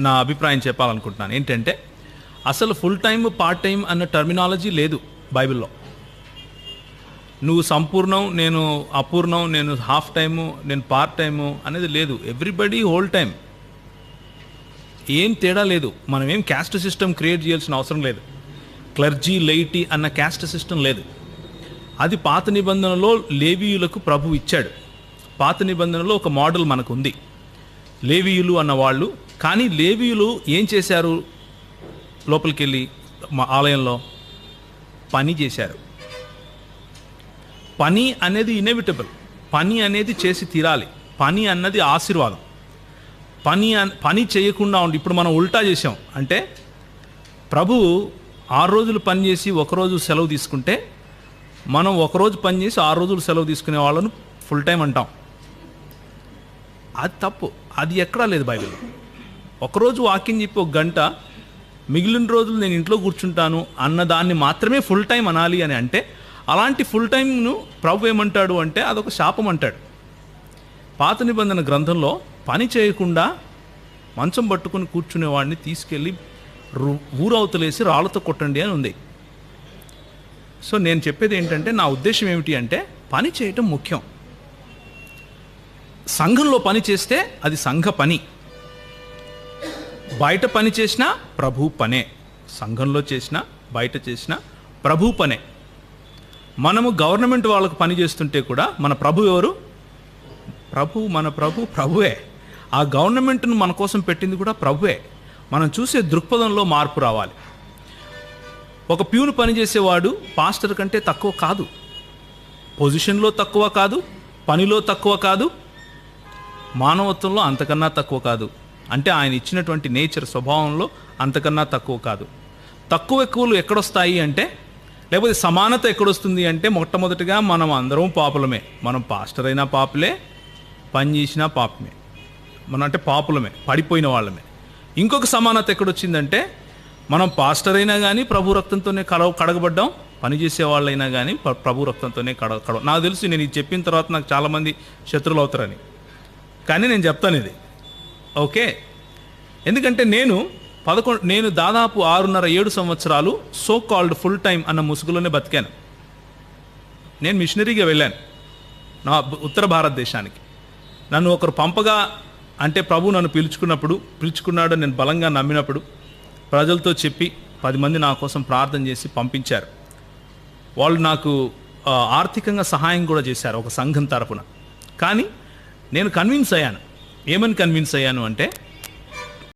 నా అభిప్రాయం చెప్పాలనుకుంటున్నాను. ఏంటంటే అసలు ఫుల్ టైం పార్ట్ టైం అన్న టర్మినాలజీ లేదు బైబిల్లో. నువ్వు సంపూర్ణం, నేను అపూర్ణం, నేను హాఫ్ టైము, నేను పార్ట్ టైము అనేది లేదు. ఎవ్రీబడి హోల్ టైం, ఏం తేడా లేదు. మనం ఏం క్యాస్ట్ సిస్టమ్ క్రియేట్ చేయాల్సిన అవసరం లేదు. క్లర్జీ లెయిటీ అన్న క్యాస్ట్ సిస్టమ్ లేదు. అది పాత నిబంధనలో లేవీయులకు ప్రభు ఇచ్చాడు. పాత నిబంధనలో ఒక మోడల్ మనకు ఉంది, లేవీయులు అన్నవాళ్ళు. కానీ లేవీయులు ఏం చేశారు? లోపలికి వెళ్ళి ఆలయంలో పని చేశారు. పని అనేది ఇన్ఎవిటబుల్, పని అనేది చేసి తీరాలి. పని అన్నది ఆశీర్వాదం. పని చేయకుండా ఉండి ఇప్పుడు మనం ఉల్టా చేసాం. అంటే ప్రభువు 6 రోజులు పని చేసి ఒకరోజు సెలవు తీసుకుంటే, మనం ఒకరోజు పని చేసి 6 రోజులు సెలవు తీసుకునే వాళ్ళను ఫుల్ టైం అంటాం. అది తప్పు. అది ఎక్కడా లేదు బైబిల్లో. ఒకరోజు వాక్యం చెప్పి 1 గంట, మిగిలిన రోజులు నేను ఇంట్లో కూర్చుంటాను అన్నదాన్ని మాత్రమే ఫుల్ టైం అనాలి అని అంటే, అలాంటి ఫుల్ టైంను ప్రభు ఏమంటాడు అంటే అదొక శాపం అంటాడు. పాత నిబంధన గ్రంథంలో పని చేయకుండా మంచం పట్టుకుని కూర్చునేవాడిని తీసుకెళ్ళి ఊరవతలేసి రాళ్ళతో కొట్టండి అని ఉంది. సో నేను చెప్పేది ఏంటంటే, నా ఉద్దేశం ఏమిటి అంటే, పని చేయటం ముఖ్యం. సంఘంలో పని చేస్తే అది సంఘ పని, బయట పని చేసినా ప్రభు పనే. సంఘంలో చేసినా బయట చేసినా ప్రభు పనే. మనము గవర్నమెంట్ వాళ్ళకు పని చేస్తుంటే కూడా మన ప్రభు ఎవరు? మన ప్రభువే. ఆ గవర్నమెంట్ను మన కోసం పెట్టింది కూడా ప్రభువే. మనం చూసే దృక్పథంలో మార్పు రావాలి. ఒక ప్యూన్ పనిచేసేవాడు పాస్టర్ కంటే తక్కువ కాదు, పొజిషన్లో తక్కువ కాదు, పనిలో తక్కువ కాదు, మానవత్వంలో అంతకన్నా తక్కువ కాదు. అంటే ఆయన ఇచ్చినటువంటి నేచర్, స్వభావంలో అంతకన్నా తక్కువ కాదు. తక్కువ ఎక్కువలు ఎక్కడొస్తాయి అంటే, లేకపోతే సమానత ఎక్కడొస్తుంది అంటే, మొట్టమొదటిగా మనం అందరం పాపులమే. మనం పాస్టర్ అయినా పాపులే, పని చేసినా పాపమే. మనం అంటే పాపులమే, పడిపోయిన వాళ్ళమే. ఇంకొక సమానత ఎక్కడొచ్చిందంటే, మనం పాస్టర్ అయినా కానీ ప్రభు రక్తంతోనే కడగబడ్డాం, పనిచేసే వాళ్ళైనా కానీ ప్రభు రక్తంతోనే కడగ. నాకు తెలుసు, నేను ఇది చెప్పిన తర్వాత నాకు చాలామంది శత్రువులు అవుతారని, కానీ నేను చెప్తాను ఇది ఓకే. ఎందుకంటే నేను దాదాపు 6.5-7 సంవత్సరాలు సో కాల్డ్ ఫుల్ టైం అన్న ముసుగులోనే బతికాను. నేను మిషనరీగా వెళ్ళాను నా ఉత్తర భారతదేశానికి. నన్ను ఒకరు పంపగా, అంటే ప్రభు నన్ను పిలుచుకున్నాడు, నేను బలంగా నమ్మినప్పుడు ప్రజలతో చెప్పి 10 మంది నా కోసం ప్రార్థన చేసి పంపించారు. వాళ్ళు నాకు ఆర్థికంగా సహాయం కూడా చేశారు ఒక సంఘం తరపున. కానీ నేను కన్విన్స్ అయ్యాను. ఏమని కన్విన్స్ అయ్యాను అంటే,